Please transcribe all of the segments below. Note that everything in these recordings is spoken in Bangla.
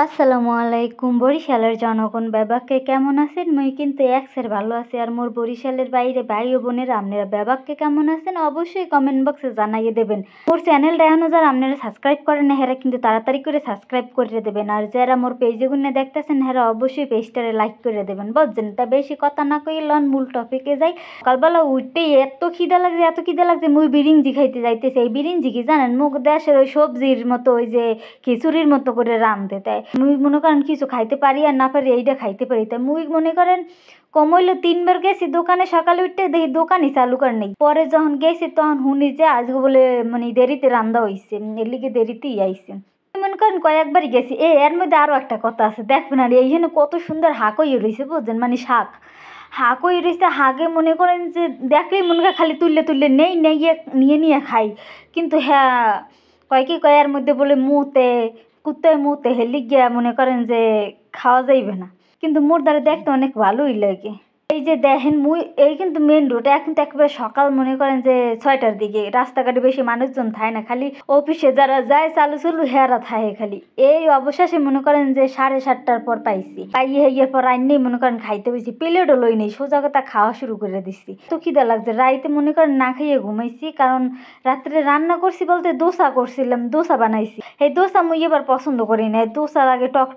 আসসালামু আলাইকুম। বরিশালের জনগণ ব্যাবাককে কেমন আছেন? মুই কিন্তু একসের ভালো আছি। আর মোর বরিশালের বাইরে ভাই ও বোনেরা আপনারা ব্যাবাককে কেমন আছেন অবশ্যই কমেন্ট বক্সে জানাইয়ে দেবেন। মোর চ্যানেলটা এখনো যারা আপনারা সাবস্ক্রাইব করেন না হেরা কিন্তু তাড়াতাড়ি করে সাবস্ক্রাইব করে দেবেন। আর যারা মোর পেজে গুনে দেখতেছেন হেরা অবশ্যই পেজটারে লাইক করে দেবেন, বুঝছেন? তা বেশি কথা না কই লন মূল টপিকে যাই। সকালবেলা উঠতেই এত খিদা লাগছে মুই বিরিঞ্জি খাইতে যাইতেছি। এই বিরিঞ্জি কি জানেন? মুখ দেশের ওই সবজির মতো ওই যে খিচুড়ির মতো করে রাঁধতে তাই মুই মনে করেন কিছু খাইতে পারি আর না পারি এইটা খাইতে পারি। তাই মুই মনে করেন কমইলো 3 বার গেছি দোকানে, সকালে উঠতে দেখি দোকানই চালু কর নেই। পরে যখন গেছি তখন শুনি যে আজকে বলে মানে দেরিতে রান্না হয়েছে, এর লিগে দেরিতেই আইছে। মনে করেন কয়েকবারই গেছি। এর মধ্যে আরও একটা কথা আছে, দেখবেন আর এইখানে কত সুন্দর হাঁক হয়ে রয়েছে, বুঝছেন? মানে হাঁক হয়ে রয়েছে। হাঁকে মনে করেন যে দেখলেই মনে হয় খালি তুললে নেই নিয়ে খাই। কিন্তু হ্যাঁ কয় এর মধ্যে বলে মুতে কুত্তায় মুতে হেলি গিয়া মনে করেন যে খাওয়া যাইবে না। কিন্তু মোর দ্বারা দেখতে অনেক ভালোই লাগে। এই যে দেখেন মুই এই কিন্তু মেন রোড, এখন তো একেবারে সকাল মনে করেন যে 6টার দিকে, রাস্তাঘাটে বেশি মানুষজন থাকে না, খালি অফিসে যারা যায় চালু হেরা থাকে খালি। এই অবশেষে মনে করেন যে 7:30টার পর পাইয়ে হেয়ের পর আইনেই মনে করেন খাইতে বসি। প্লেটও লই নেই, সোজা কথা খাওয়া শুরু করে দিচ্ছি। তো খিদা লাগছে, রাইতে মনে করেন না খাইয়ে ঘুমাইছি। কারণ রাত্রে রান্না করছি বলতে দোসা করছিলাম, দোসা বানাইছি। এই দোসা মুই এবার পছন্দ করি না, দোসা লাগে টক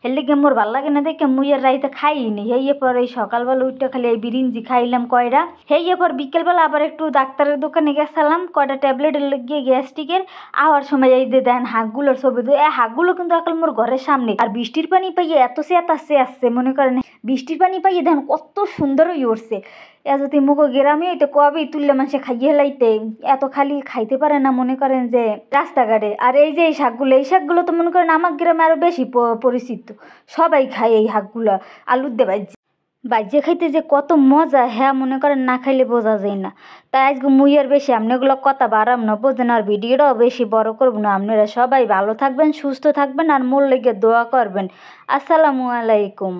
এর লিগে মোর ভাল লাগে না দেখে মুই আর রাইতে খাইনি। হেয়ে পর এই সকালবেলা উঠতে খালি এই বিরিঞ্জি খাইলাম কয়টা। হেয়ে পর বিকেলবেলা আবার একটু ডাক্তারের দোকানে গেছিলাম কয়টা ট্যাবলেটের লাগিয়ে গ্যাস্ট্রিকের। আওয়ার সময় এই যে দেন হাঁকগুলোর ছবি, এই হাঁকগুলো কিন্তু এখন মোর ঘরের সামনে। আর বৃষ্টির পানি পাইয়ে এত চেতাচ্ছে আসছে মনে করেন, বৃষ্টির পানি পাইয়ে দেখেন কত সুন্দর হয়ে উঠছে। যদি মুখ গ্রামে হইতে কবেই তুললে মানুষে খাইয়ে হেলাইতে, এত খালি খাইতে পারে না মনে করেন যে রাস্তাঘাটে। আর এই যে এই শাকগুলো তো মনে করেন আমার গ্রামে আরো বেশি পরিচিত, সবাই খায় এই শাকগুলো। আলুর দিয়ে বাজ্যে খাইতে যে কত মজা, হ্যাঁ মনে করেন না খাইলে বোঝা যায় না। তাই আজকে মুই আর বেশি আপনাগুলো কথা বাড়াম না, বোঝেন? আর ভিডিওটাও বেশি বড় করবো না। আপনারা সবাই ভালো থাকবেন, সুস্থ থাকবেন, আর মোর লেগে দোয়া করবেন। আসসালামু আলাইকুম।